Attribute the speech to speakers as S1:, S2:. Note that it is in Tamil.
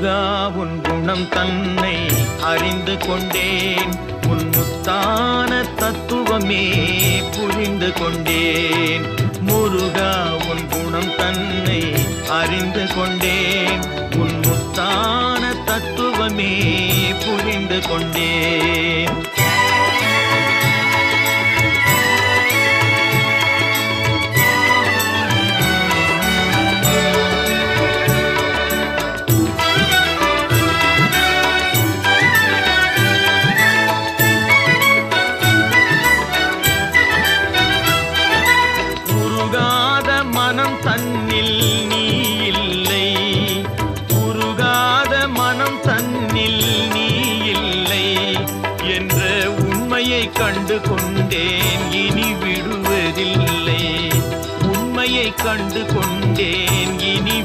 S1: முருகா உன் குணம் தன்னை அறிந்து கொண்டேன், உன் முத்தான தத்துவமே புரிந்து கொண்டேன். முருகா உன் குணம் தன்னை அறிந்து கொண்டேன், உன் முத்தான தத்துவமே புரிந்து கொண்டேன். மனம் தன்னில் நீ இல்லை, உருகாத மனம் தன்னில் நீ இல்லை என்ற உண்மையை கண்டு கொண்டேன், இனி விடுவதில்லை. உண்மையை கண்டு கொண்டேன், இனி